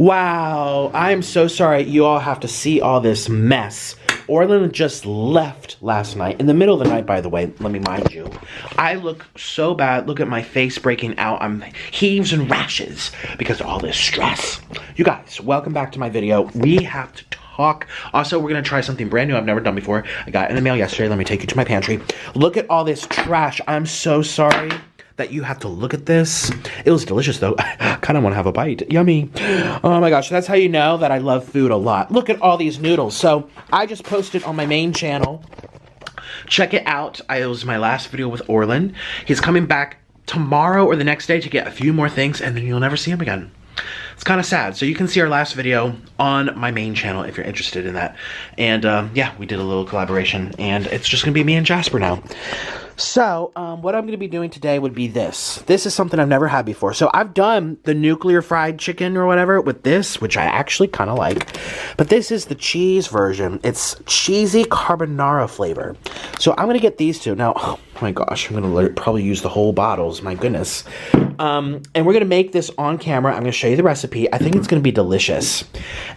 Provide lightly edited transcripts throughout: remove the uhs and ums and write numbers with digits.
Wow, I'm so sorry you all have to see all this mess. Orlin just left last night, in the middle of the night, by the way, let me mind you. I look so bad. Look at my face breaking out. I'm heaves and rashes because of all this stress. You guys, welcome back to my video. We have to talk. Also, we're going to try something brand new I've never done before. I got it in the mail yesterday. Let me take you to my pantry. Look at all this trash. I'm so sorry that you have to look at this. It was delicious though. I kind of want to have a bite. Yummy. Oh my gosh, that's how you know that I love food a lot. Look at all these noodles. So I just posted on my main channel. Check it out. It was my last video with Orlin. He's coming back tomorrow or the next day to get a few more things, and then you'll never see him again. It's kind of sad. So you can see our last video on my main channel if you're interested in that. And yeah, we did a little collaboration, and it's just gonna be me and Jasper now. So, what I'm going to be doing today would be this. This is something I've never had before. So, I've done the nuclear fried chicken or whatever with this, which I actually kind of like. But this is the cheese version. It's cheesy carbonara flavor. So, I'm going to get these two. Now, oh my gosh, I'm going to probably use the whole bottles. My goodness. And we're going to make this on camera. I'm going to show you the recipe. I think it's going to be delicious.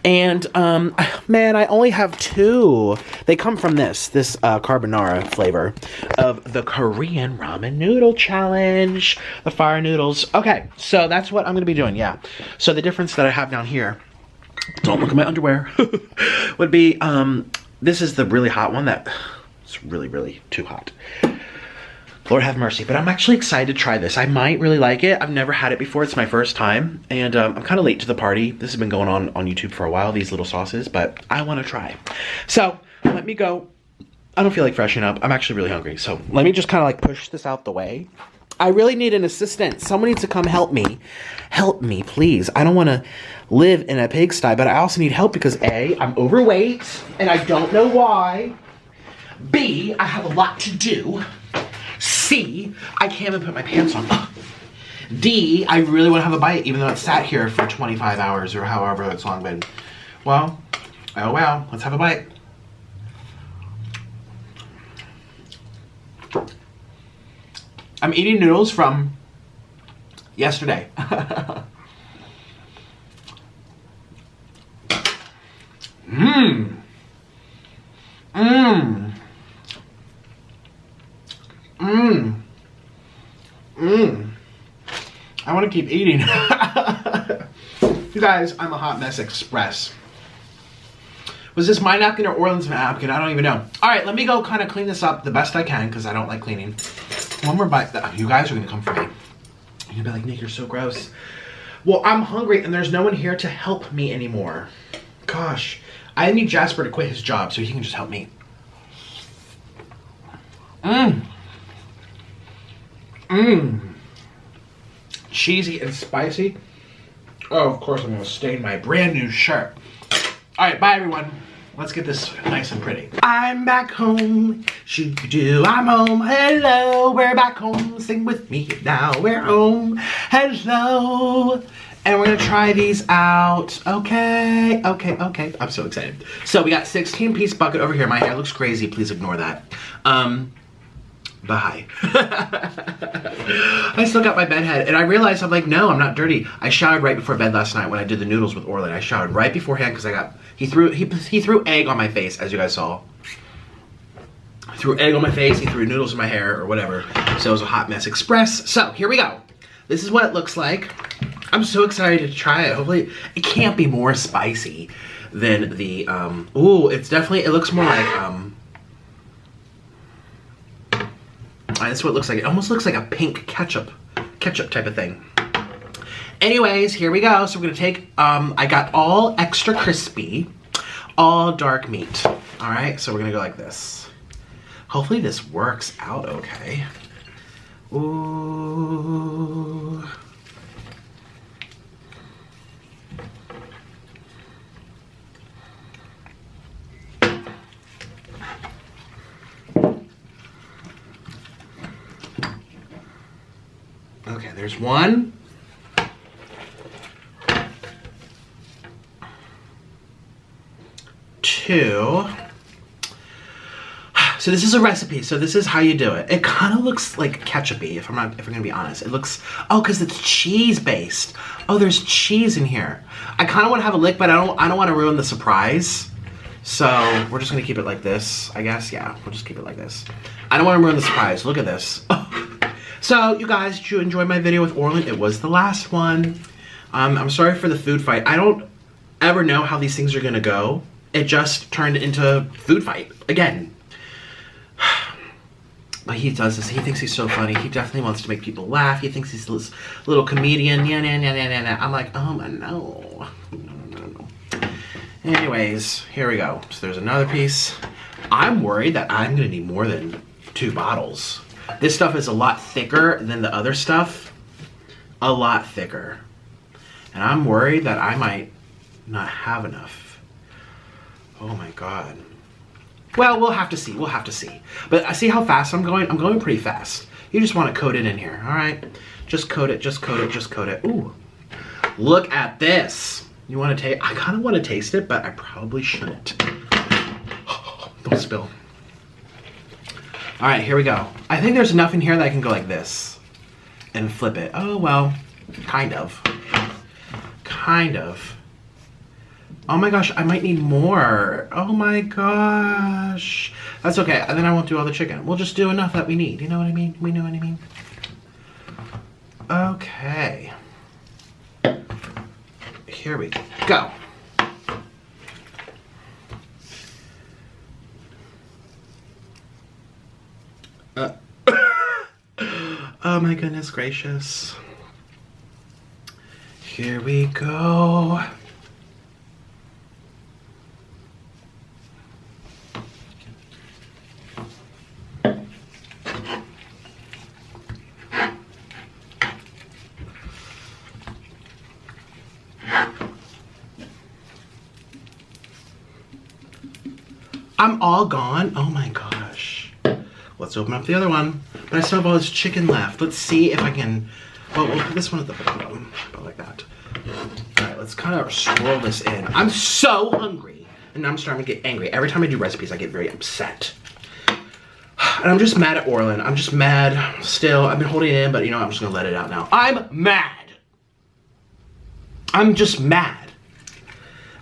And, man, I only have two. They come from this carbonara flavor of the Korean ramen noodle challenge, the fire noodles. Okay, so that's what I'm gonna be doing. Yeah, so the difference that I have down here, don't look at my underwear, would be this is the really hot one that it's really too hot. Lord have mercy. But I'm actually excited to try this. I might really like it. I've never had it before. It's my first time, and I'm kind of late to the party. This has been going on YouTube for a while, these little sauces, but I want to try. So let me go. I don't feel like freshening up. I'm actually really hungry. So let me just kind of like push this out the way. I really need an assistant. Someone needs to come help me. Help me, please. I don't want to live in a pigsty, but I also need help because A, I'm overweight and I don't know why. B, I have a lot to do. C, I can't even put my pants on. D, I really want to have a bite even though it's sat here for 25 hours or however it's long been. Well, oh well, let's have a bite. I'm eating noodles from yesterday. Mmm. Mmm. Mmm. Mmm. I want to keep eating. You guys, I'm a hot mess express. Was this my napkin or Orlin's napkin? I don't even know. All right, let me go kind of clean this up the best I can because I don't like cleaning. One more bite. You guys are going to come for me. You're going to be like, Nick, you're so gross. Well, I'm hungry and there's no one here to help me anymore. Gosh. I need Jasper to quit his job so he can just help me. Mmm. Mmm. Cheesy and spicy. Oh, of course I'm going to stain my brand new shirt. All right, bye everyone. Let's get this nice and pretty. I'm back home. Shoo-doo, I'm home. Hello, we're back home. Sing with me now. We're home. Hello. And we're gonna try these out. Okay. I'm so excited. So we got 16-piece bucket over here. My hair looks crazy. Please ignore that. Bye. I still got my bed head, and I realized I'm like, no, I'm not dirty. I showered right before bed last night when I did the noodles with Orlin. I showered right beforehand because he threw egg on my face, as you guys saw. He threw egg on my face. He threw noodles in my hair or whatever. So it was a hot mess express. So here we go. This is what it looks like. I'm so excited to try it. Hopefully it can't be more spicy than the ooh, it's definitely, it looks more like that's what it looks like. It almost looks like a pink ketchup type of thing. Anyways, here we go. So we're gonna take, I got all extra crispy, all dark meat. All right, so we're gonna go like this. Hopefully this works out okay. Ooh. Okay, there's one. Two. So this is a recipe. So this is how you do it. It kind of looks like ketchupy, if we're gonna be honest. It looks, oh, because it's cheese based. Oh, there's cheese in here. I kind of want to have a lick, but I don't want to ruin the surprise. So we're just gonna keep it like this, I guess. Yeah, we'll just keep it like this. I don't want to ruin the surprise. Look at this. So you guys, did you enjoy my video with Orland? It was the last one. I'm sorry for the food fight. I don't ever know how these things are gonna go. It just turned into food fight again. But he does this. He thinks he's so funny. He definitely wants to make people laugh. He thinks he's this little comedian. Yeah. I'm like, oh my no. No. Anyways, here we go. So there's another piece. I'm worried that I'm gonna need more than 2 bottles. This stuff is a lot thicker than the other stuff. A lot thicker. And I'm worried that I might not have enough. Oh my God. Well, we'll have to see. We'll have to see. But I see how fast I'm going. I'm going pretty fast. You just want to coat it in here. All right. Just coat it. Just coat it. Just coat it. Ooh. Look at this. You want to taste? I kind of want to taste it, but I probably shouldn't. Don't spill. All right. Here we go. I think there's enough in here that I can go like this and flip it. Oh, well, kind of. Kind of. Oh my gosh, I might need more. Oh my gosh. That's okay, and then I won't do all the chicken. We'll just do enough that we need. You know what I mean? We know what I mean? Okay. Here we go. Oh my goodness gracious. Here we go. I'm all gone. Oh my gosh. Let's open up the other one. But I still have all this chicken left. Let's see if I can. Well, we'll put this one at the bottom. About like that. Alright, let's kind of swirl this in. I'm so hungry. And I'm starting to get angry. Every time I do recipes, I get very upset. And I'm just mad at Orland. I'm just mad still. I've been holding it in, but you know, I'm just gonna let it out now. I'm mad. I'm just mad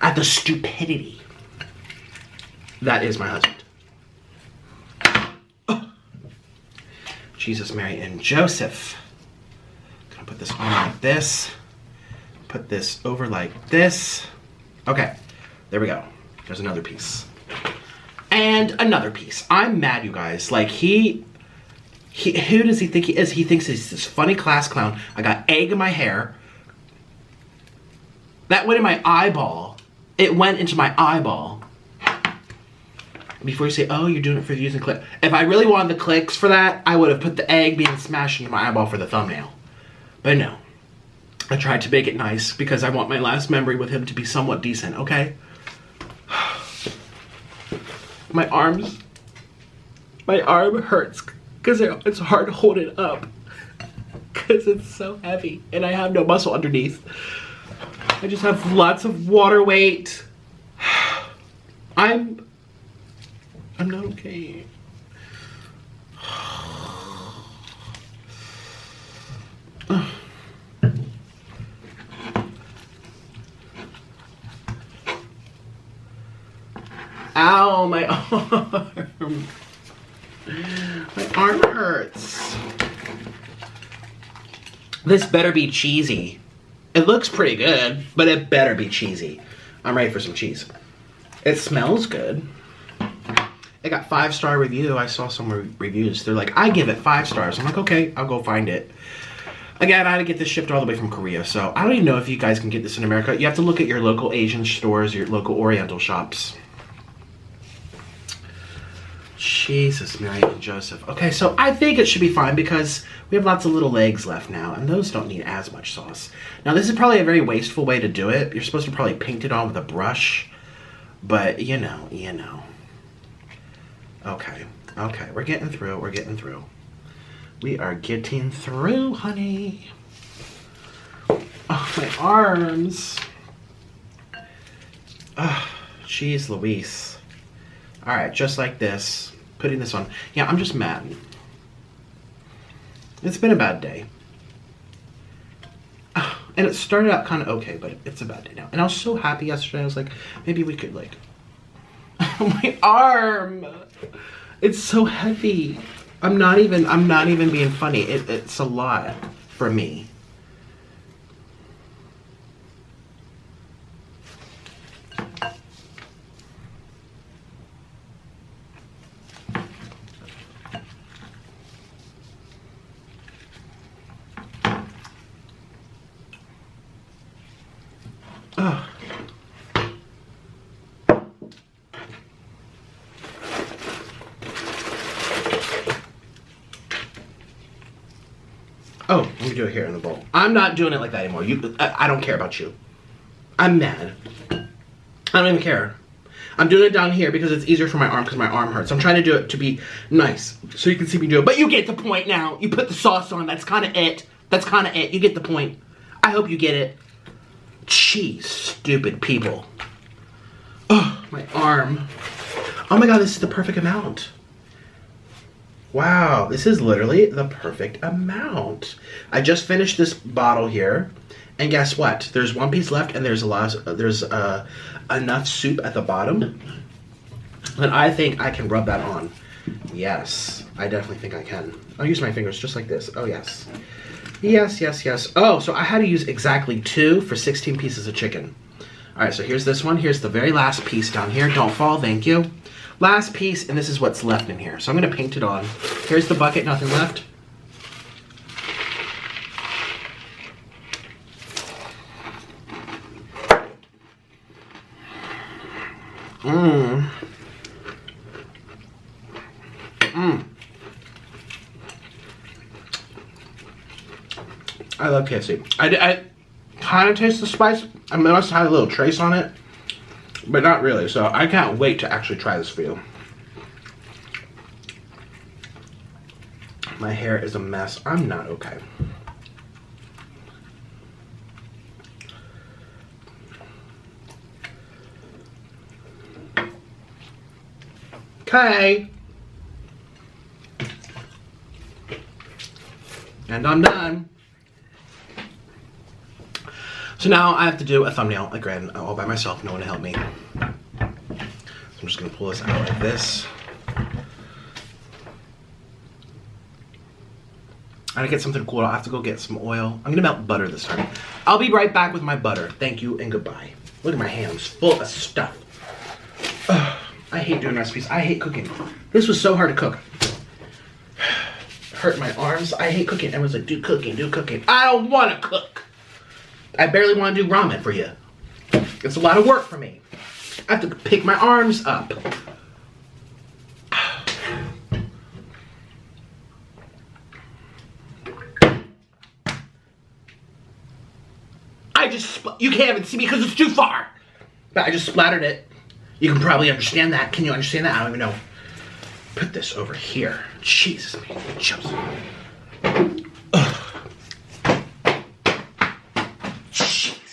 at the stupidity that is my husband. Oh. Jesus, Mary, and Joseph. Gonna put this on like this. Put this over like this. Okay, there we go. There's another piece. And another piece. I'm mad, you guys. Like, who does he think he is? He thinks he's this funny class clown. I got egg in my hair. That went in my eyeball. It went into my eyeball. Before you say, oh, you're doing it for views and clicks. If I really wanted the clicks for that, I would have put the egg being smashed into my eyeball for the thumbnail. But no. I tried to make it nice because I want my last memory with him to be somewhat decent, okay? My arm hurts because it's hard to hold it up because it's so heavy and I have no muscle underneath. I just have lots of water weight. I'm not okay. Ow, my arm. My arm hurts. This better be cheesy. It looks pretty good, but it better be cheesy. I'm ready for some cheese. It smells good. It got 5-star review. I saw some reviews. They're like, I give it 5 stars. I'm like, okay, I'll go find it. Again, I had to get this shipped all the way from Korea, so I don't even know if you guys can get this in America. You have to look at your local Asian stores, your local Oriental shops. Jesus, Mary and Joseph. Okay, so I think it should be fine because we have lots of little legs left now, and those don't need as much sauce. Now, this is probably a very wasteful way to do it. You're supposed to probably paint it on with a brush, but you know. Okay, we're getting through, We are getting through, honey. Oh, my arms. Oh, jeez Louise. All right, just like this. putting this on. Yeah, I'm just mad. It's been a bad day. And it started out kind of okay, but it's a bad day now. And I was so happy yesterday. I was like, maybe we could like... my arm! It's so heavy. I'm not even being funny. It's a lot for me. Oh. Oh, let me do it here in the bowl. I'm not doing it like that anymore. I don't care about you. I'm mad. I don't even care. I'm doing it down here because it's easier for my arm because my arm hurts. I'm trying to do it to be nice so you can see me do it. But you get the point now. You put the sauce on. That's kind of it. That's kind of it. You get the point. I hope you get it. Jeez, stupid people. Oh, my arm. Oh my god, this is the perfect amount. Wow, this is literally the perfect amount. I just finished this bottle here, and guess what? There's one piece left, and there's enough soup at the bottom, and I think I can rub that on. Yes, I definitely think I can. I'll use my fingers just like this. Oh yes. Yes, yes, yes. Oh, so I had to use exactly 2 for 16 pieces of chicken. All right, so here's this one. Here's the very last piece down here. Don't fall, thank you. Last piece, and this is what's left in here. So I'm gonna paint it on. Here's the bucket, nothing left. Mmm. Mmm. I love KFC. I kind of taste the spice. I must have a little trace on it, but not really. So I can't wait to actually try this for you. My hair is a mess. I'm not okay. Okay. And I'm done. So now I have to do a thumbnail again, all by myself, no one to help me. So I'm just gonna pull this out like this. I gotta get something cool. I'll have to go get some oil. I'm gonna melt butter this time. I'll be right back with my butter. Thank you and goodbye. Look at my hands, full of stuff. Ugh, I hate doing recipes. I hate cooking. This was so hard to cook. Hurt my arms. I hate cooking. Everyone's like, do cooking, do cooking. I don't wanna cook. I barely want to do ramen for you. It's a lot of work for me. I have to pick my arms up. You can't even see me because it's too far. But I just splattered it. You can probably understand that. Can you understand that? I don't even know. Put this over here. Jesus, man.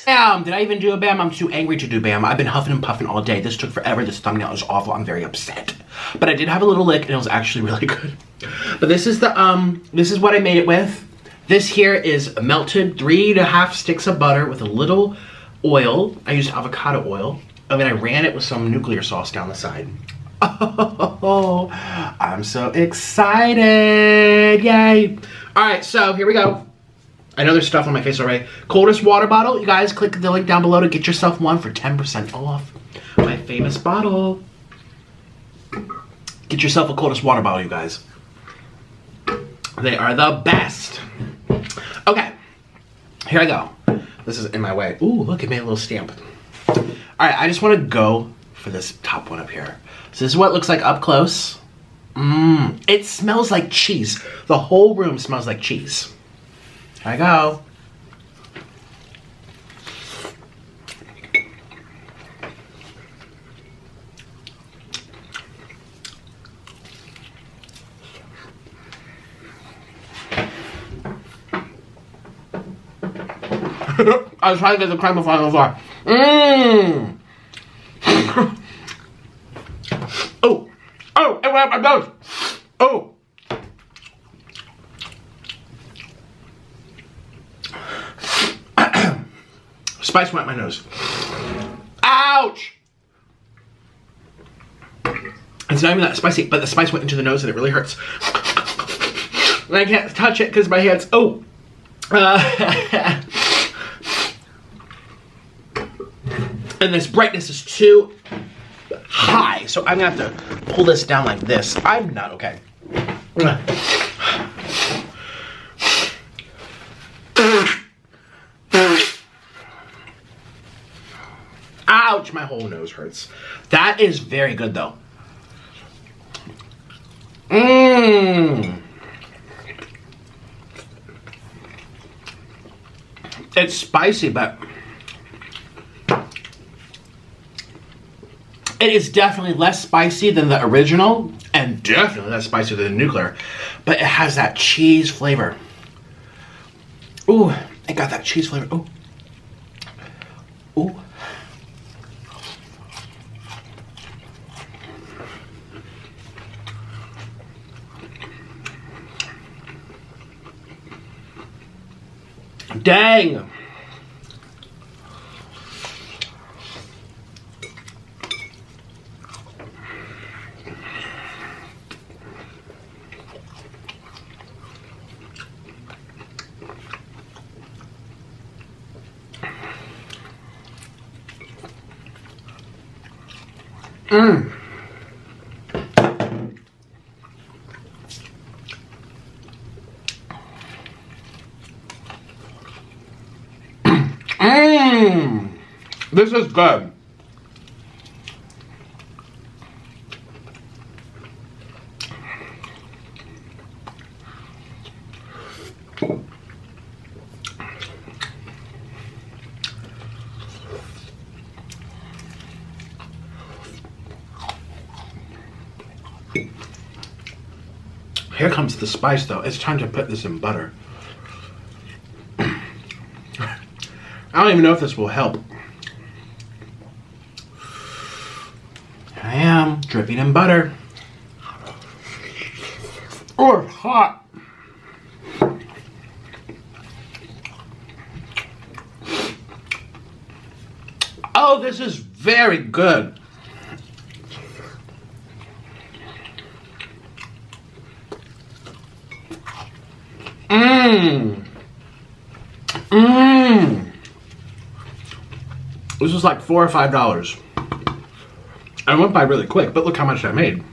Bam! Did I even do a bam? I'm too angry to do bam. I've been huffing and puffing all day. This took forever. This thumbnail is awful. I'm very upset. But I did have a little lick and it was actually really good. But this is the this is what I made it with. This here is melted 3½ sticks of butter with a little oil. I used avocado oil. And then I ran it with some nuclear sauce down the side. Oh, I'm so excited. Yay. All right, so here we go. I know there's stuff on my face already. Coldest water bottle. You guys click the link down below to get yourself one for 10% off. My famous bottle. Get yourself a coldest water bottle, you guys. They are the best. Okay, here I go. This is in my way. Ooh, look, it made a little stamp. All right, I just want to go for this top one up here. So this is what it looks like up close. Mmm, it smells like cheese. The whole room smells like cheese. Here I go. I was trying to get the crème before I was on. Mmm. Oh, it went up my nose. Oh! Spice went my nose. Ouch! It's not even that spicy, but the spice went into the nose and it really hurts. And I can't touch it because my hands, oh. And this brightness is too high, so I'm gonna have to pull this down like this. I'm not okay. Ouch, my whole nose hurts. That is very good though. Mmm. It's spicy, but it is definitely less spicy than the original, and definitely less spicy than the nuclear, but it has that cheese flavor. Ooh, it got that cheese flavor. Ooh. Ooh. Dang. Mmm. Mmm. This is good. Here comes the spice though. It's time to put this in butter. I don't even know if this will help. Here I am, dripping in butter. Oh, it's hot. Oh, this is very good. Mmm. Mmm. This was like $4 or $5. I went by really quick, but look how much I made.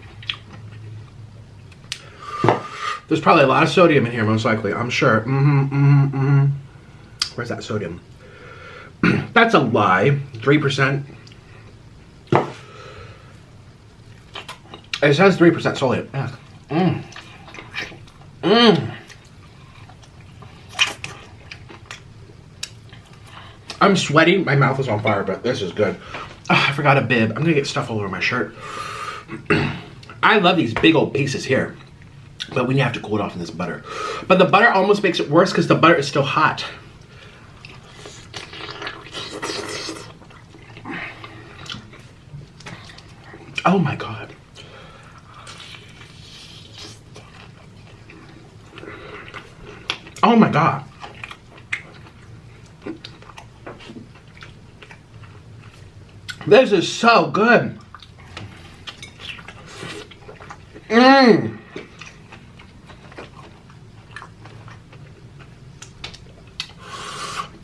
There's probably a lot of sodium in here, most likely. I'm sure. Where's that sodium? That's a lie. 3%. It says 3% sodium. Yeah. Mmm. Mmm. I'm sweating. My mouth is on fire, but this is good. Oh, I forgot a bib. I'm gonna get stuff all over my shirt. I love these big old pieces here, but when you have to cool it off in this butter. But the butter almost makes it worse because the butter is still hot. Oh my God. Oh my God. This is so good. Mmm.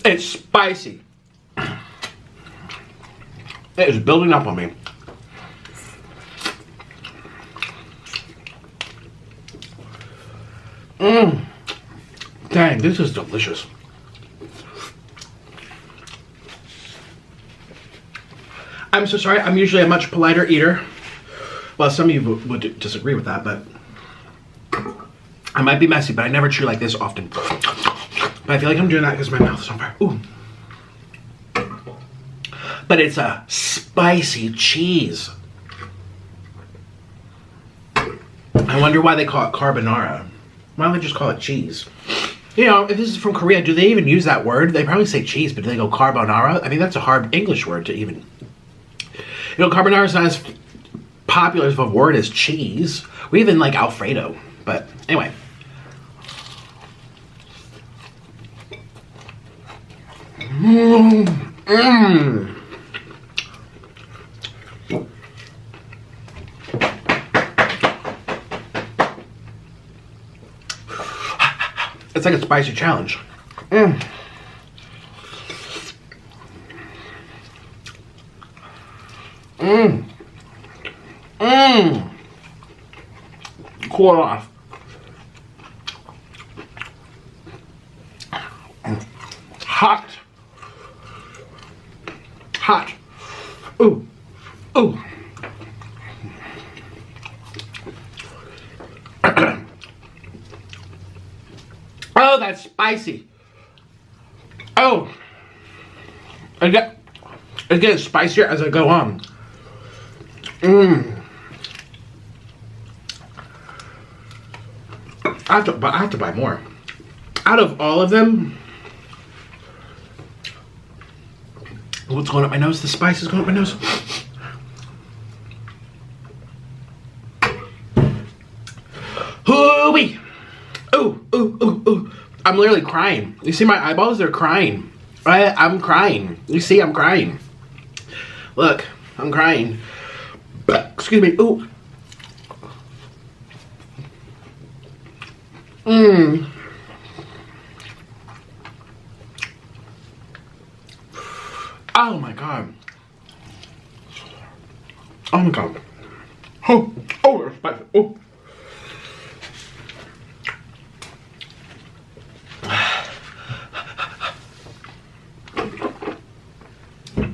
It's spicy. It is building up on me. Mmm. Dang, this is delicious. I'm so sorry, I'm usually a much politer eater. Well, some of you would disagree with that, but I might be messy, but I never chew like this often. But I feel like I'm doing that because my mouth is on fire. Ooh. But it's a spicy cheese. I wonder why they call it carbonara. Why don't they just call it cheese? You know, if this is from Korea, do they even use that word? They probably say cheese, but do they go carbonara? I mean, that's a hard English word to even... You know, carbonara is not as popular of a word as cheese. We even like Alfredo, but anyway. It's like a spicy challenge. Cool it off. Hot. Hot. Ooh. Ooh. Oh, that's spicy. Oh. It's getting spicier as I go on. I have to buy more. Out of all of them, what's going up my nose? The spice is going up my nose. Hoo-wee! Ooh, ooh, ooh, ooh. I'm literally crying. You see my eyeballs? They're crying. I'm crying. You see, I'm crying. Look, I'm crying. Excuse me. Ooh. Oh my god. Oh my god. Oh, oh, it's spicy. Oh.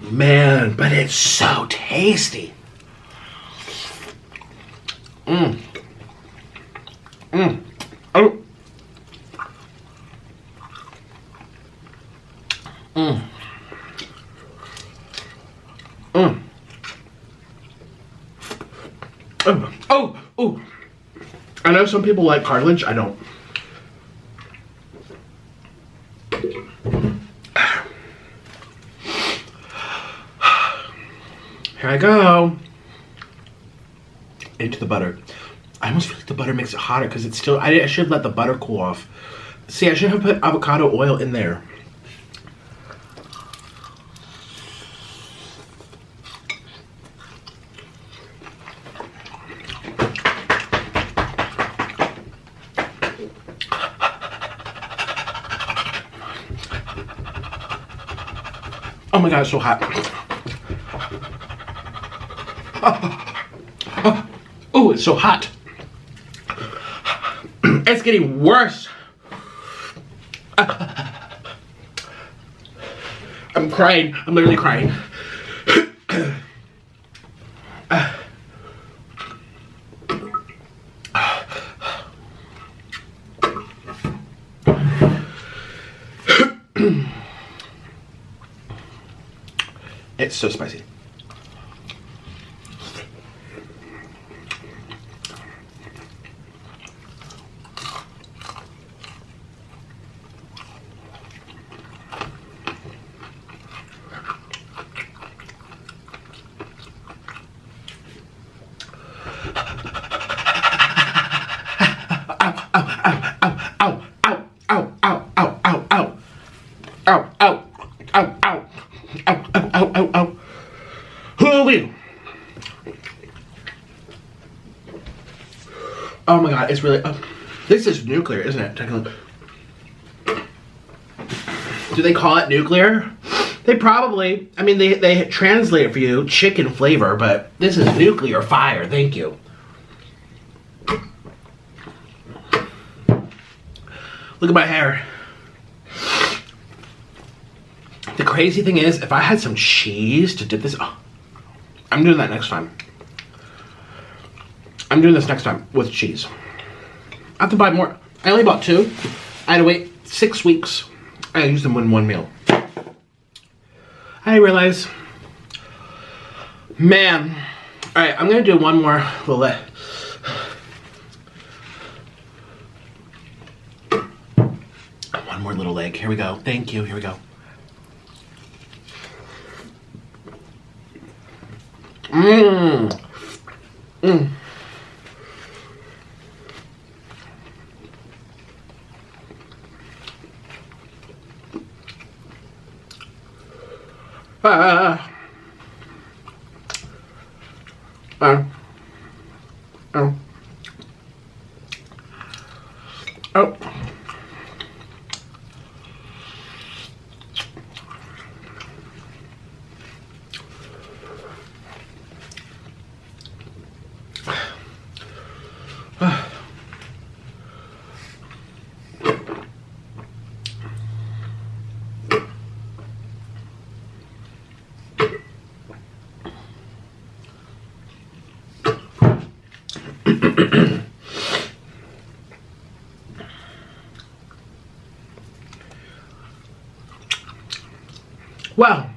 Man, but it's so tasty. Oh. Oh, oh. I know some people like cartilage. I don't. Here I go. Into the butter. I almost feel like the butter makes it hotter because it's still. I should let the butter cool off. See, I should have put avocado oil in there. Oh my god, it's so hot. Oh, it's so hot. It's getting worse. I'm crying. I'm literally crying. It's so spicy. Oh my god, it's really. This is nuclear, isn't it? Technically. Do they call it nuclear? They probably. I mean, they translate it for you chicken flavor, but this is nuclear fire. Thank you. Look at my hair. The crazy thing is, if I had some cheese to dip this. Oh, I'm doing that next time. I'm doing this next time with cheese. I have to buy more. I only bought 2. I had to wait 6 weeks. I used them in one meal. I realize, man. All right, I'm gonna do one more little leg. One more little leg. Here we go. Thank you. Here we go. Mm. Oh. Oh. Well,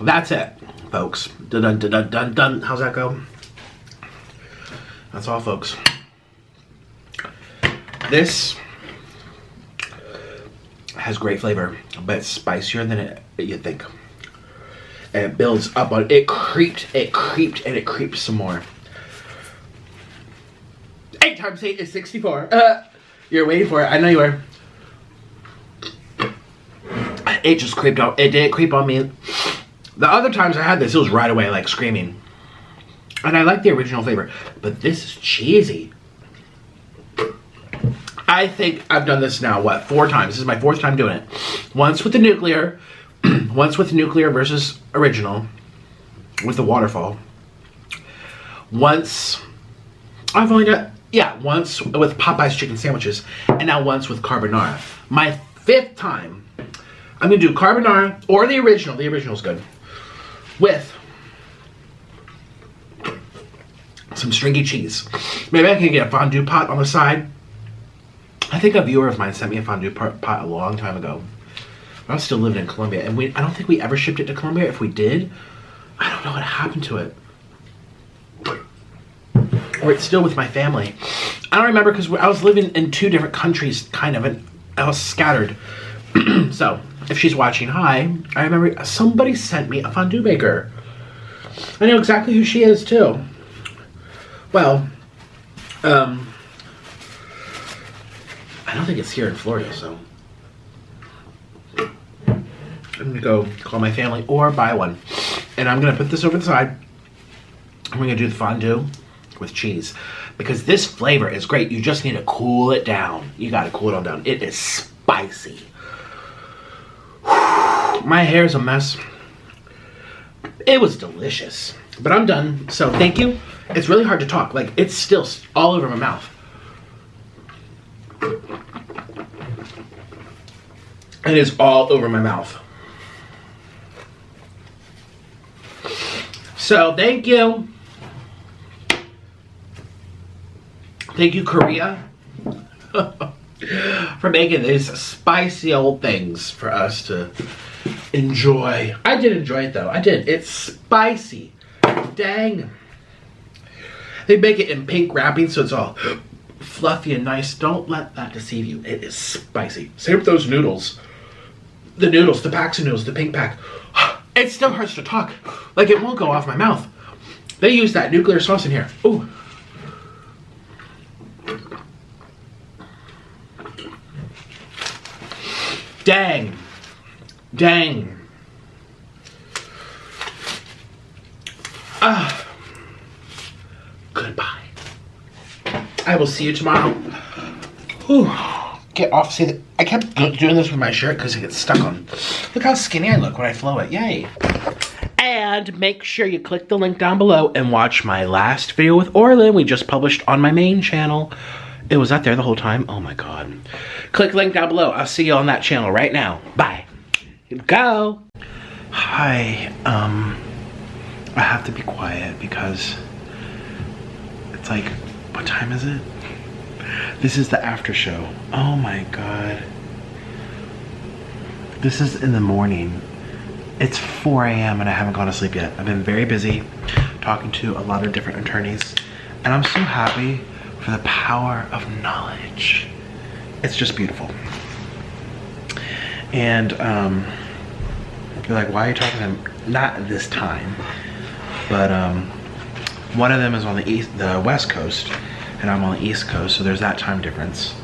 that's it, folks. Dun dun dun dun dun dun. How's that go? That's all, folks. This has great flavor, but it's spicier than you think. And it builds up on it. Creeped, and it creeps some more. 8 times 8 is 64. You're waiting for it. I know you were. It just creeped out. It did creep on me. The other times I had this, it was right away, like screaming. And I like the original flavor, but this is cheesy. I think I've done this now, what, 4 times? This is my 4th time doing it. Once with the nuclear, once with nuclear versus original, with the waterfall. Once, I've only done, yeah, once with Popeye's chicken sandwiches, and now once with carbonara. My 5th time, I'm gonna do carbonara or the original. The original's good. With some stringy cheese. Maybe I can get a fondue pot on the side. I think a viewer of mine sent me a fondue pot a long time ago. I was still living in Colombia, and I don't think we ever shipped it to Colombia. If we did, I don't know what happened to it. Or it's still with my family. I don't remember because I was living in 2 different countries, kind of, and I was scattered. So, if she's watching, hi. I remember somebody sent me a fondue maker. I know exactly who she is, too. Well, I don't think it's here in Florida, so I'm gonna go call my family or buy one. And I'm gonna put this over the side. I'm gonna do the fondue with cheese because this flavor is great. You just need to cool it down. You gotta cool it all down. It is spicy. My hair is a mess. It was delicious, but I'm done. So thank you. It's really hard to talk. Like, it's still all over my mouth. It is all over my mouth. So thank you. Thank you, Korea, for making these spicy old things for us to enjoy. I did enjoy it, though. I did. It's spicy. Dang. They make it in pink wrapping, so it's all fluffy and nice. Don't let that deceive you. It is spicy. Same with those noodles. The noodles, the packs of noodles, the pink pack. It still hurts to talk. Like, it won't go off my mouth. They use that nuclear sauce in here. Ooh. Dang. Dang. Goodbye. I will see you tomorrow. Whew. Get off. See, I kept doing this with my shirt because it gets stuck on. Look how skinny I look when I flow it. Yay. And make sure you click the link down below and watch my last video with Orlin we just published on my main channel. It was up there the whole time. Oh my god. Click the link down below. I'll see you on that channel right now. Bye. Go. Hi. I have to be quiet because it's like, what time is it? This is the after show. Oh my god. This is in the morning. It's 4 a.m. and I haven't gone to sleep yet. I've been very busy talking to a lot of different attorneys, and I'm so happy for the power of knowledge. It's just beautiful. And you're like, why are you talking to him? Not this time. But one of them is on the West Coast, and I'm on the East Coast, so there's that time difference.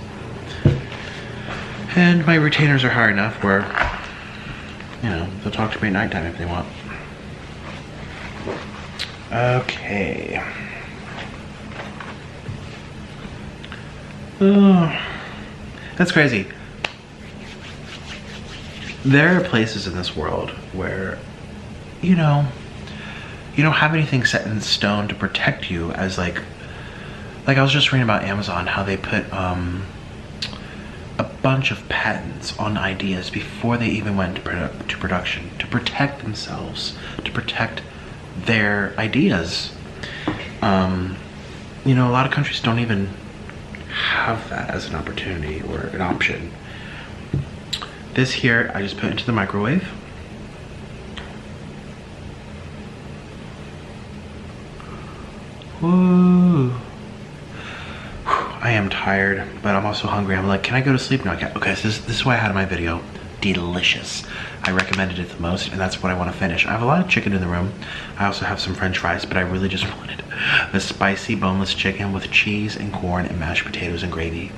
And my retainers are high enough where, you know, they'll talk to me at nighttime if they want. Okay. Oh, that's crazy. There are places in this world where, you know, you don't have anything set in stone to protect you as like I was just reading about Amazon, how they put a bunch of patents on ideas before they even went to production to protect themselves, to protect their ideas. You know, a lot of countries don't even have that as an opportunity or an option. This here, I just put into the microwave. Ooh. I am tired, but I'm also hungry. I'm like, can I go to sleep? No, I can't. Okay, so this is what I had in my video. Delicious. I recommended it the most, and that's what I want to finish. I have a lot of chicken in the room. I also have some French fries, but I really just wanted the spicy boneless chicken with cheese and corn and mashed potatoes and gravy.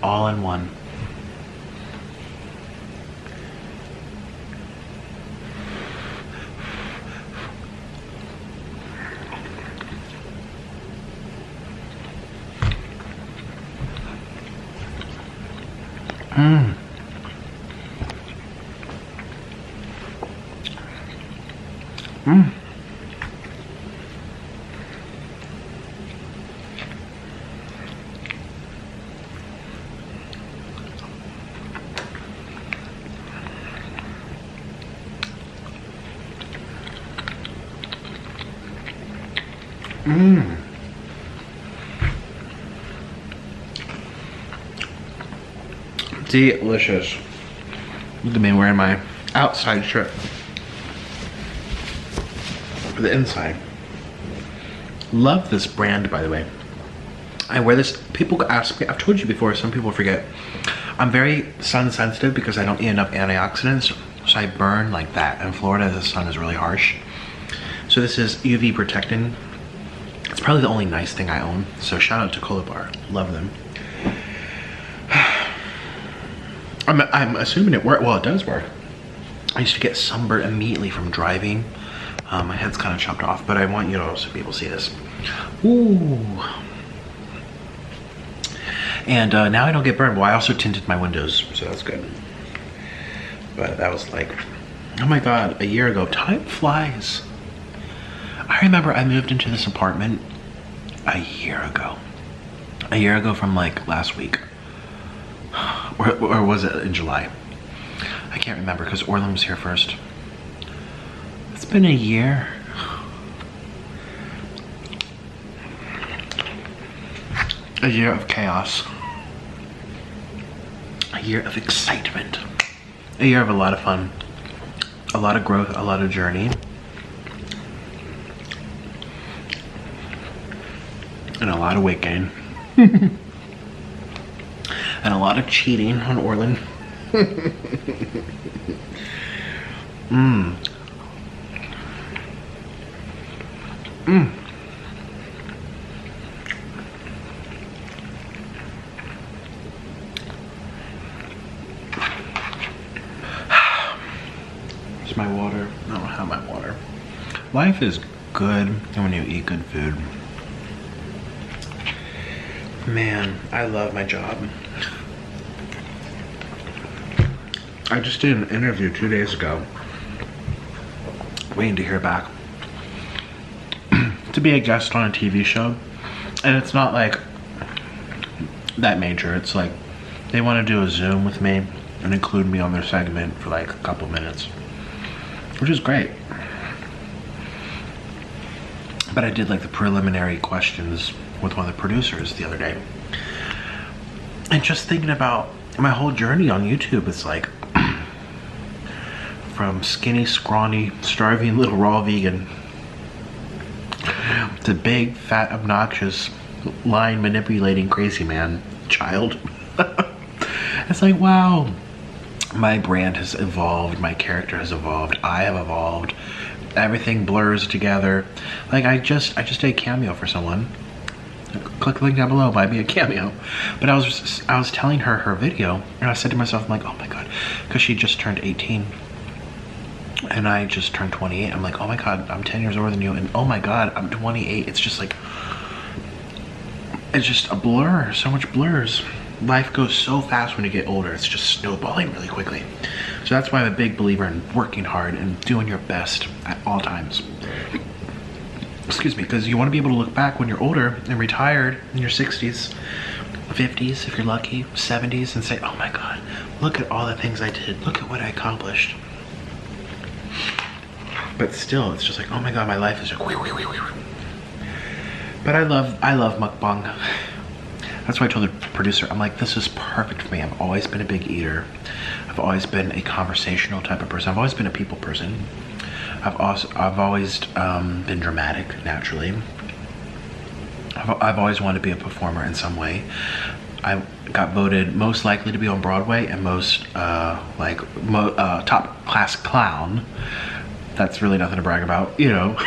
All in one. Mmm. Mmm. Mmm. Delicious. Look at me wearing my outside shirt for the inside. Love this brand, by the way. I wear this, people ask me, I've told you before, some people forget. I'm very sun sensitive because I don't eat enough antioxidants, so I burn like that. In Florida, the sun is really harsh. So this is UV protecting. It's probably the only nice thing I own. So shout out to Cola Bar, love them. I'm assuming it works. Well, it does work. I used to get sunburned immediately from driving. My head's kind of chopped off, but I want you to also be able to see this. Ooh. And now I don't get burned. Well, I also tinted my windows, so that's good. But that was like, oh my God, a year ago. Time flies. I remember I moved into this apartment a year ago. A year ago from like last week. Or was it in July? I can't remember because Orlin was here first. It's been a year. A year of chaos. A year of excitement. A year of a lot of fun. A lot of growth, a lot of journey. And a lot of weight gain. And a lot of cheating on Orlin. Mmm. Mmm. Where's my water? I don't have my water. Life is good when you eat good food. Man, I love my job. I just did an interview 2 days ago, waiting to hear back, to be a guest on a TV show, and it's not like that major. It's like they want to do a Zoom with me and include me on their segment for like a couple minutes, which is great. But I did like the preliminary questions with one of the producers the other day, and just thinking about my whole journey on YouTube, it's like from skinny, scrawny, starving little raw vegan to big, fat, obnoxious, line manipulating crazy man child. It's like, wow, my brand has evolved, my character has evolved, I have evolved, everything blurs together. Like I just did a cameo for someone. Click the link down below, buy me a cameo. But I was telling her her video, and I said to myself, I'm like, oh my god, because she just turned 18 and I just turned 28. I'm like, oh my god, I'm 10 years older than you, and oh my god, I'm 28. It's just like, it's just a blur. So much blurs. Life goes so fast when you get older. It's just snowballing really quickly. So that's why I'm a big believer in working hard and doing your best at all times. Excuse me, because you want to be able to look back when you're older and retired in your 60s, 50s if you're lucky, 70s, and say, oh my god, look at all the things I did. Look at what I accomplished. But still, it's just like, oh my god, my life is just... But I love mukbang. That's why I told the producer, I'm like, this is perfect for me. I've always been a big eater. I've always been a conversational type of person. I've always been a people person. I've always been dramatic, naturally. I've always wanted to be a performer in some way. I got voted most likely to be on Broadway and most top class clown. That's really nothing to brag about, you know.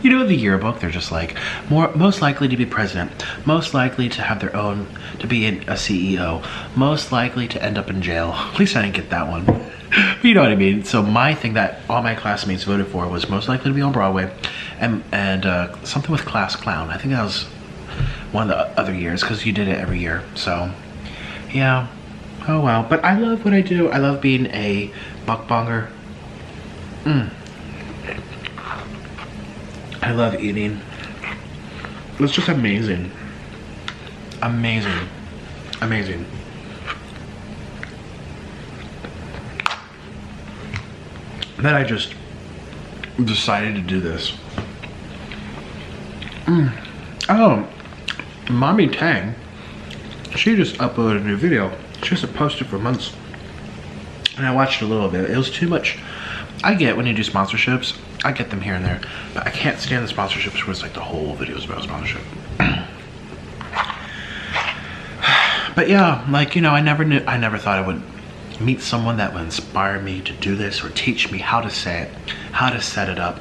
You know, the yearbook, they're just like, most likely to be president, most likely to have their own, to be a CEO, most likely to end up in jail. At least I didn't get that one. But you know what I mean? So my thing that all my classmates voted for was most likely to be on Broadway and something with class clown. I think that was one of the other years because you did it every year. So, yeah. Oh well. But I love what I do. I love being a mukbanger. I love eating. It's just amazing. Amazing. Amazing. Then I just decided to do this. Oh, Mommy Tang, she just uploaded a new video. She hasn't posted for months. And I watched a little bit. It was too much. I get when you do sponsorships, I get them here and there, but I can't stand the sponsorships where it's like the whole video is about sponsorship. But yeah, like, you know, I never thought I would meet someone that would inspire me to do this or teach me how to say it, how to set it up,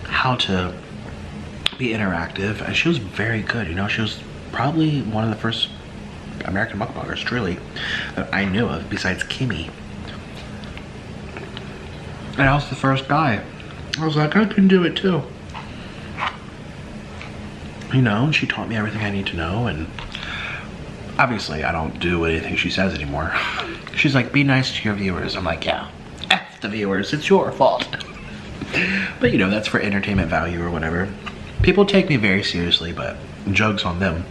how to be interactive. And she was very good, you know. She was probably one of the first American mukbangers, truly, that I knew of, besides Kimmy. And I was the first guy. I was like, I can do it too. You know, and she taught me everything I need to know, and obviously I don't do anything she says anymore. She's like, be nice to your viewers. I'm like, yeah, F the viewers, it's your fault. But you know, that's for entertainment value or whatever. People take me very seriously, but joke's on them.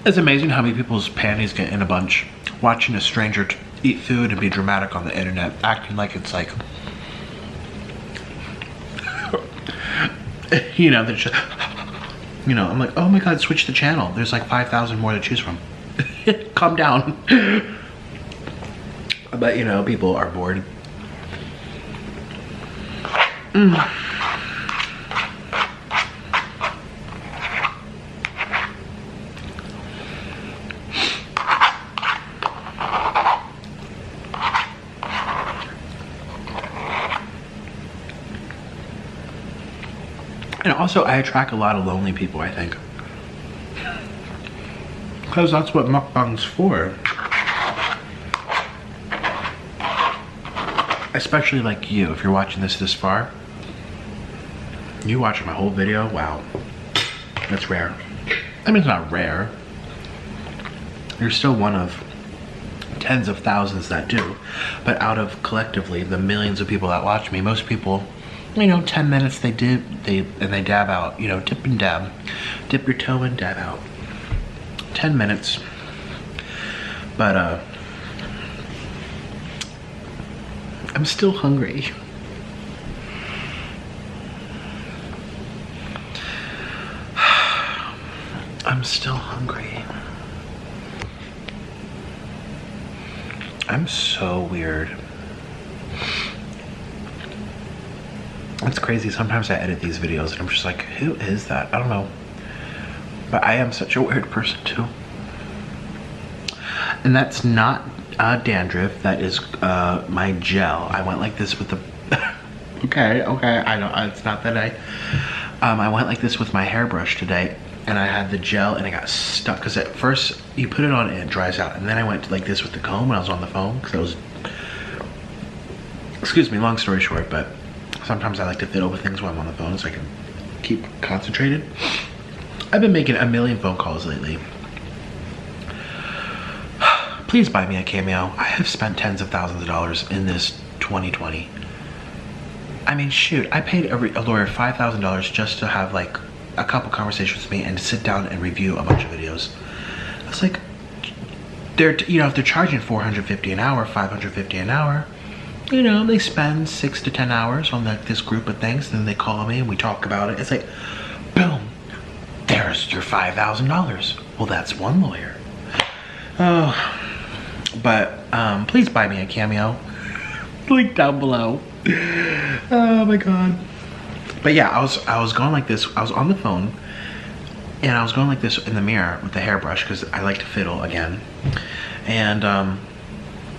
It's amazing how many people's panties get in a bunch watching a stranger eat food and be dramatic on the internet, acting like it's like, you know, they're just, you know, I'm like, oh my god, switch the channel. There's like 5,000 more to choose from. Calm down. But you know, people are bored. And also, I attract a lot of lonely people, I think. Because that's what mukbang's for. Especially like you, if you're watching this far. You watching my whole video, wow. That's rare. I mean, it's not rare. You're still one of tens of thousands that do. But out of collectively the millions of people that watch me, most people, you know, 10 minutes they dab out, you know, dip and dab. Dip your toe and dab out. 10 minutes. But I'm still hungry. I'm still hungry. I'm so weird. It's crazy. Sometimes I edit these videos and I'm just like, who is that? I don't know. But I am such a weird person too. And that's not dandruff. That is my gel. I went like this with the okay, I know it's not that I went like this with my hairbrush today, and I had the gel and it got stuck because at first you put it on and it dries out, and then I went like this with the comb when I was on the phone because I was, excuse me, long story short, but sometimes I like to fiddle with things while I'm on the phone so I can keep concentrated. I've been making a million phone calls lately. Please buy me a Cameo. I have spent tens of thousands of dollars in this 2020. I mean, shoot, I paid a lawyer $5,000 just to have like a couple conversations with me and sit down and review a bunch of videos. I was like, you know, if they're charging $450 an hour, $550 an hour, you know, they spend 6 to 10 hours on like this group of things, then they call me and we talk about it. It's like, boom, there's your $5,000. Well, that's one lawyer. Oh, but please buy me a Cameo. Link down below. Oh my god. But yeah, I was going like this. I was on the phone and I was going like this in the mirror with the hairbrush because I like to fiddle again. And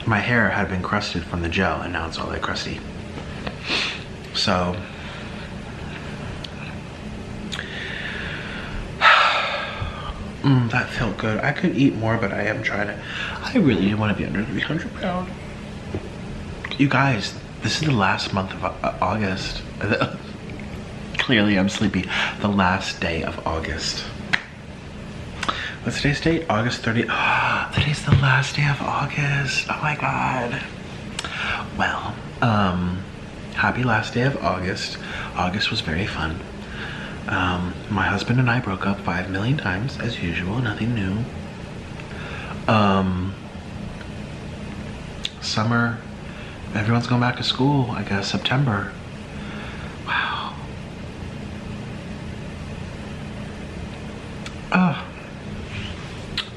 my hair had been crusted from the gel and now it's all like crusty. So that felt good. I could eat more, but I am trying to. I really want to be under 300 pounds. You guys, this is the last month of August. Clearly I'm sleepy. The last day of August. What's today's date? August 30th. Oh, today's the last day of August. Oh my god. Well, happy last day of August. August was very fun. My husband and I broke up 5 million times as usual, nothing new. Summer, everyone's going back to school, I guess, September. Wow.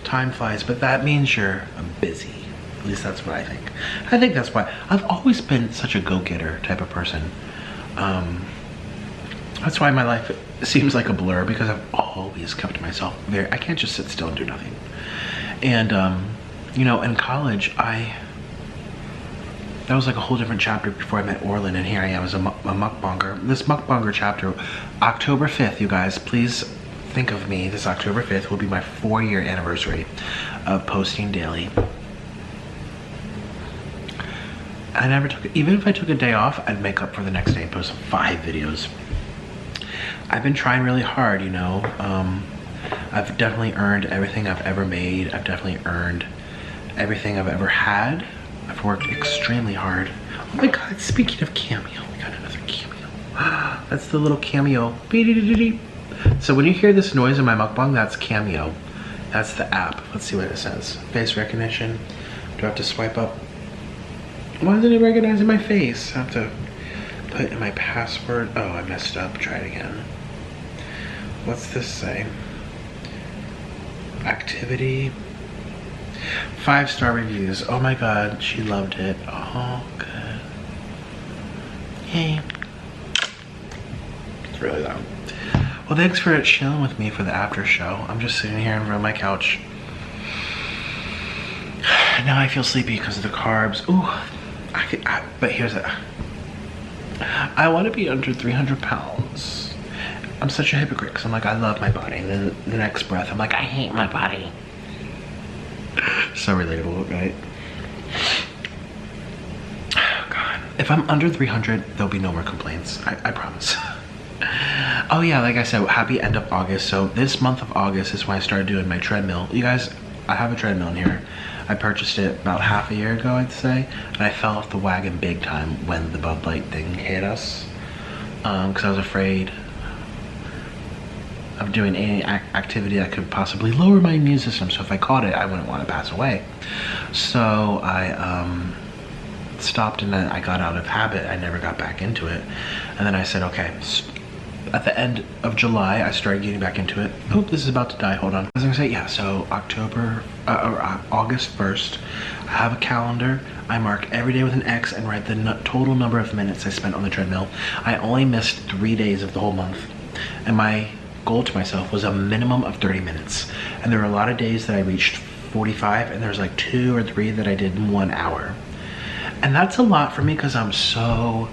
Time flies, but that means you're busy. At least that's what I think. I think that's why I've always been such a go-getter type of person. That's why my life seems like a blur, because I've always kept myself I can't just sit still and do nothing. And you know, in college, that was like a whole different chapter before I met Orlin, and here I am as a mukbanger. This mukbanger chapter, October 5th, you guys, please think of me. This October 5th will be my 4-year anniversary of posting daily. I never took, even if I took a day off, I'd make up for the next day and post 5 videos. I've been trying really hard, you know. I've definitely earned everything I've ever made. I've definitely earned everything I've ever had. I've worked extremely hard. Oh my god, speaking of Cameo, we got another Cameo. That's the little Cameo. So when you hear this noise in my mukbang, that's Cameo. That's the app. Let's see what it says. Face recognition. Do I have to swipe up? Why isn't it recognizing my face? I have to put in my password. Oh, I messed up. Try it again. What's this say? Activity. 5-star reviews. Oh my god, she loved it. Oh, good. Yay. It's really loud. Well, thanks for chilling with me for the after show. I'm just sitting here in front of my couch. Now I feel sleepy because of the carbs. Ooh, but here's it. I want to be under 300 pounds. I'm such a hypocrite because I'm like, I love my body. And then the next breath, I'm like, I hate my body. So relatable, right? Oh, God. If I'm under 300, there'll be no more complaints. I promise. Oh yeah, like I said, happy end of August. So this month of August is when I started doing my treadmill. You guys, I have a treadmill in here. I purchased it about half a year ago, I'd say. And I fell off the wagon big time when the Bud Light thing hit us. Because I was afraid of doing any activity that could possibly lower my immune system. So if I caught it, I wouldn't want to pass away. So I stopped, and then I got out of habit. I never got back into it. And then I said, okay, at the end of July, I started getting back into it. Oh, this is about to die, hold on. I was gonna say, yeah, so August 1st, I have a calendar. I mark every day with an X and write the total number of minutes I spent on the treadmill. I only missed 3 days of the whole month. And my goal to myself was a minimum of 30 minutes. And there were a lot of days that I reached 45, and there's like 2 or 3 that I did in 1 hour. And that's a lot for me because I'm so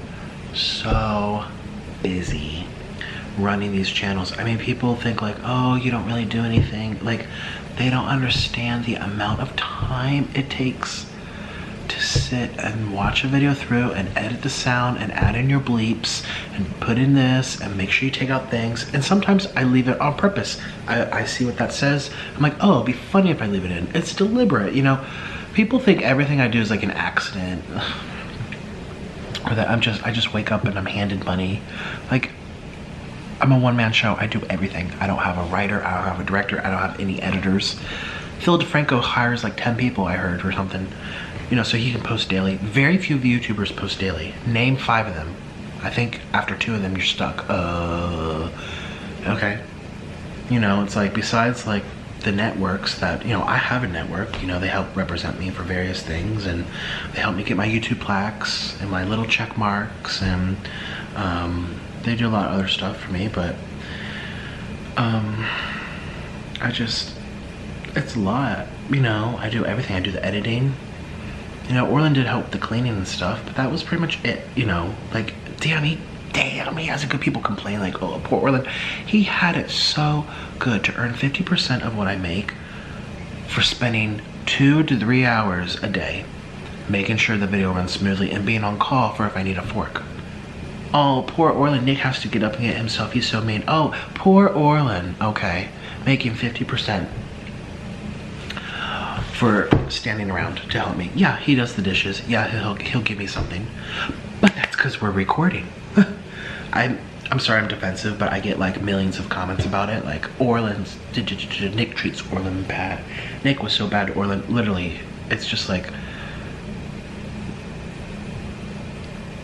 busy running these channels. I mean, people think like, oh, you don't really do anything. Like, they don't understand the amount of time it takes to sit and watch a video through and edit the sound and add in your bleeps and put in this and make sure you take out things. And sometimes I leave it on purpose. I see what that says. I'm like, oh, it'd be funny if I leave it in. It's deliberate, you know. People think everything I do is like an accident, or that I just wake up and I'm handed money. Like, I'm a one-man show. I do everything. I don't have a writer. I don't have a director. I don't have any editors. Phil DeFranco hires like 10 people, I heard, or something. You know, so he can post daily. Very few YouTubers post daily. Name 5 of them. I think after 2 of them, you're stuck. Okay. You know, it's like, besides like the networks that, you know, I have a network, you know, they help represent me for various things, and they help me get my YouTube plaques and my little check marks, and they do a lot of other stuff for me, but it's a lot, you know. I do everything. I do the editing. You know, Orland did help the cleaning and stuff, but that was pretty much it, you know. Like, damn, he has a good. People complain like, oh, poor Orland. He had it so good to earn 50% of what I make for spending 2 to 3 hours a day making sure the video runs smoothly and being on call for if I need a fork. Oh, poor Orland. Nick has to get up and get himself. He's so mean. Oh, poor Orland. Okay, making 50% for standing around to help me. Yeah, he does the dishes. Yeah, he'll give me something. But that's because we're recording. I'm sorry I'm defensive, but I get like millions of comments about it. Like, Orland's, Nick treats Orland bad. Nick was so bad to Orland. Literally, it's just like,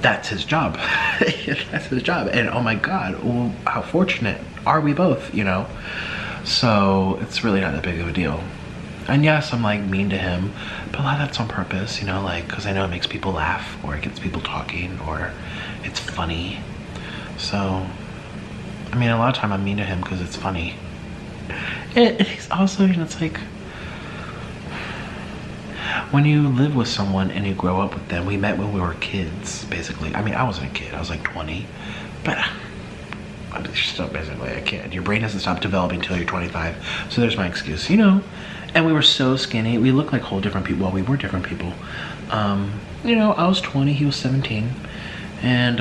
that's his job. That's his job. And oh my God, well, how fortunate are we both, you know? So it's really not that big of a deal. And yes, I'm like mean to him, but a lot of that's on purpose, you know, like, because I know it makes people laugh, or it gets people talking, or it's funny. So, I mean, a lot of time I'm mean to him because it's funny. And he's also, you know, it's like, when you live with someone and you grow up with them, we met when we were kids, basically. I mean, I wasn't a kid, I was like 20, but you're still basically a kid. Your brain doesn't stop developing until you're 25, so there's my excuse, you know. And we were so skinny. We looked like whole different people. Well, we were different people. You know, I was 20, he was 17. And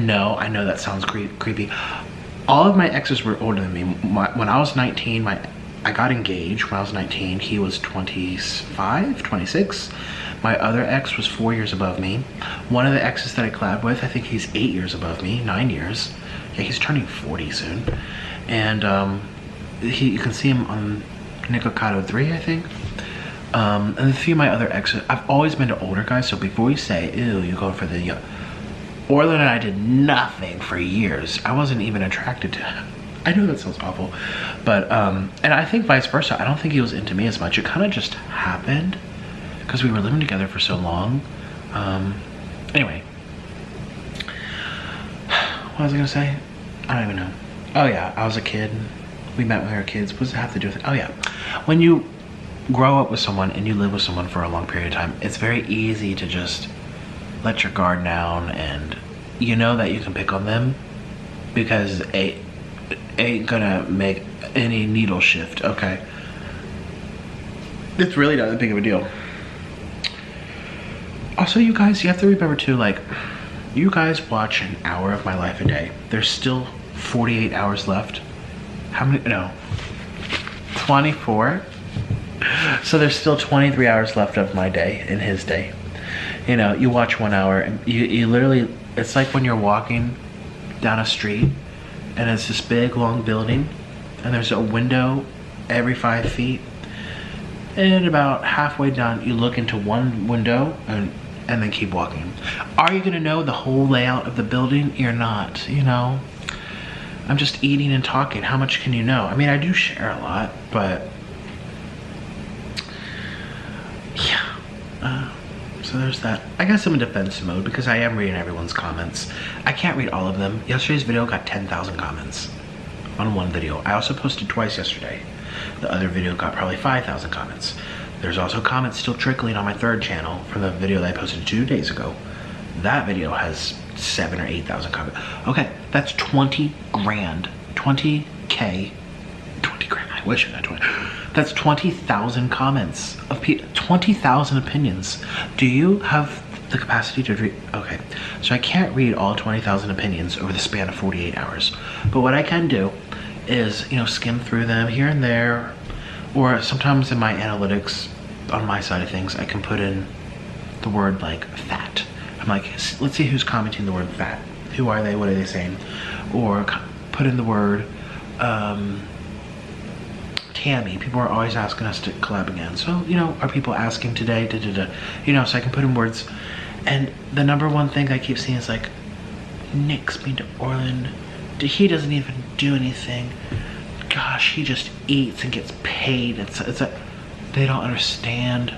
no, I know that sounds creepy. All of my exes were older than me. When I was 19, I got engaged when I was 19. He was 25, 26. My other ex was 4 years above me. One of the exes that I collabed with, I think he's 8 years above me, 9 years. Yeah, he's turning 40 soon. And you can see him on Nikocado 3, I think. And a few of my other exes, I've always been to older guys, so before you say, ew, you're going for the young. Orland and I did nothing for years. I wasn't even attracted to him. I know that sounds awful, but, and I think vice versa. I don't think he was into me as much. It kind of just happened because we were living together for so long. Anyway, what was I gonna say? I don't even know. Oh yeah, I was a kid. We met when we were kids. What does it have to do with it? Oh yeah, when you grow up with someone and you live with someone for a long period of time, it's very easy to just let your guard down, and you know that you can pick on them because it ain't gonna make any needle shift, okay? It's really not that big of a deal. Also, you guys, you have to remember too, like, you guys watch an hour of my life a day. There's still 48 hours left. How many? No, 24. So there's still 23 hours left of my day and his day. You know, you watch 1 hour and you literally, it's like when you're walking down a street and it's this big long building and there's a window every 5 feet, and about halfway down you look into one window and then keep walking. Are you gonna know the whole layout of the building? You're not, you know. I'm just eating and talking. How much can you know? I mean, I do share a lot, but yeah. So there's that. I guess I'm in defense mode because I am reading everyone's comments. I can't read all of them. Yesterday's video got 10,000 comments on one video. I also posted twice yesterday. The other video got probably 5,000 comments. There's also comments still trickling on my third channel from the video that I posted 2 days ago. That video has 7 or 8,000 comments. Okay, that's 20 grand. 20K. 20 grand. I wish I had 20. That's 20,000 comments of 20,000 opinions. Do you have the capacity to read? Okay, so I can't read all 20,000 opinions over the span of 48 hours. But what I can do is, you know, skim through them here and there, or sometimes in my analytics on my side of things, I can put in the word like fat. I'm like, let's see who's commenting the word fat. Who are they? What are they saying? Or put in the word Tammy. People are always asking us to collab again. So, you know, are people asking today? You know, so I can put in words. And the number one thing I keep seeing is like, Nick's been to Orland. He doesn't even do anything. Gosh, he just eats and gets paid. They don't understand.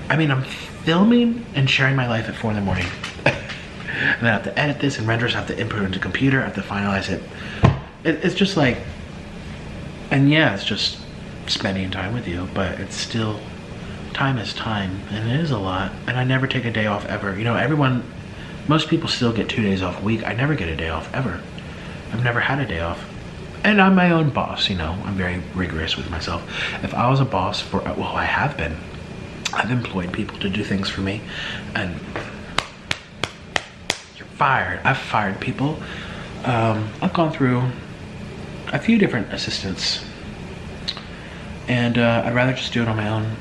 I mean, I'm filming and sharing my life at 4 in the morning. And then I have to edit this and render, I have to input it into the computer, I have to finalize it. It's just like, and yeah, it's just spending time with you, but it's still, time is time, and it is a lot. And I never take a day off ever. You know, most people still get 2 days off a week. I never get a day off ever. I've never had a day off. And I'm my own boss, you know, I'm very rigorous with myself. If I was a boss well, I have been. I've employed people to do things for me, and you're fired. I've fired people. I've gone through a few different assistants, and I'd rather just do it on my own.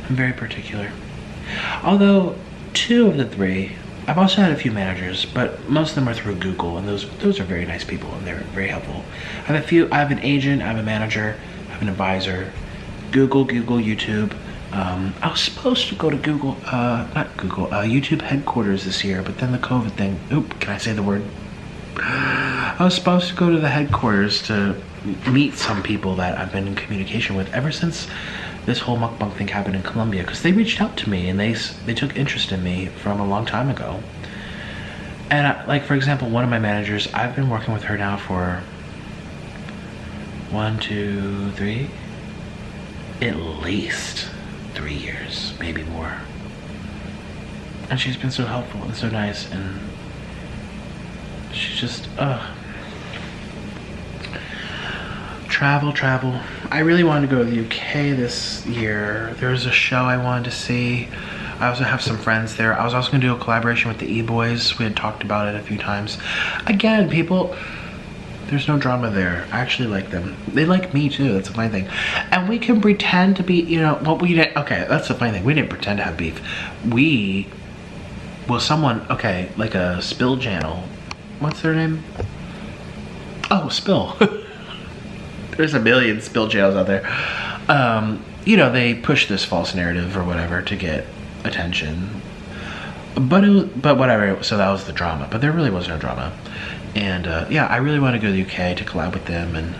I'm very particular. Although 2 of the 3, I've also had a few managers, but most of them are through Google, and those are very nice people, and they're very helpful. I have an agent, I have a manager, I have an advisor. Google, YouTube. I was supposed to go to YouTube headquarters this year, but then the COVID thing. Oop, can I say the word? I was supposed to go to the headquarters to meet some people that I've been in communication with ever since this whole mukbang thing happened in Colombia, because they reached out to me and they took interest in me from a long time ago. And like, for example, one of my managers, I've been working with her now for 1, 2, 3, at least 3 years, maybe more. And she's been so helpful and so nice, and she's just, travel. I really wanted to go to the UK this year. There's a show I wanted to see. I also have some friends there. I was also gonna do a collaboration with the E-Boys. We had talked about it a few times. Again, people, there's no drama there. I actually like them. They like me too, that's the funny thing. And we can pretend to be, you know, okay, that's the funny thing. We didn't pretend to have beef. Like a Spill channel. What's their name? Oh, Spill. There's a million Spill channels out there. You know, they push this false narrative or whatever to get attention. But whatever, so that was the drama. But there really was no drama. And yeah, I really want to go to the UK to collab with them and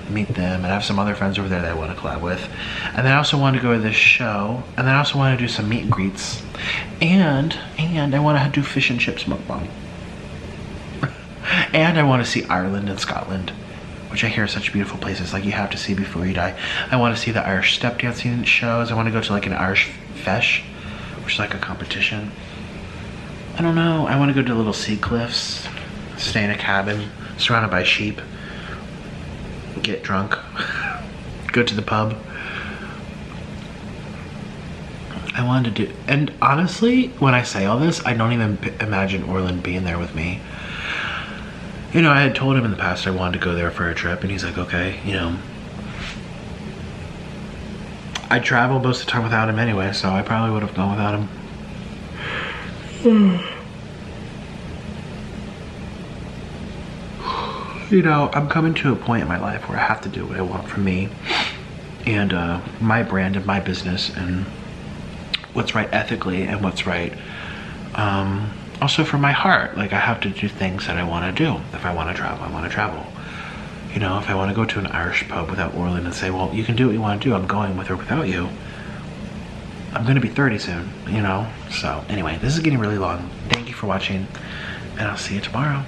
meet them. And I have some other friends over there that I want to collab with. And then I also want to go to this show. And then I also want to do some meet and greets. And I want to do fish and chips mukbang. And I want to see Ireland and Scotland, which I hear are such beautiful places, like you have to see before you die. I want to see the Irish step dancing shows. I want to go to like an Irish fesh, which is like a competition. I don't know. I want to go to little sea cliffs, stay in a cabin surrounded by sheep, get drunk, go to the pub. I wanted to do, and honestly, when I say all this, I don't even imagine Orland being there with me. You know, I had told him in the past I wanted to go there for a trip, and he's like, okay, you know. I travel most of the time without him anyway, so I probably would have gone without him. You know, I'm coming to a point in my life where I have to do what I want for me and my brand and my business and what's right ethically and what's right also for my heart. Like, I have to do things that I want to do. If I want to travel, I want to travel. You know, if I want to go to an Irish pub without Orland and say, well, you can do what you want to do, I'm going with or without you. I'm going to be 30 soon, you know? So anyway, this is getting really long. Thank you for watching, and I'll see you tomorrow.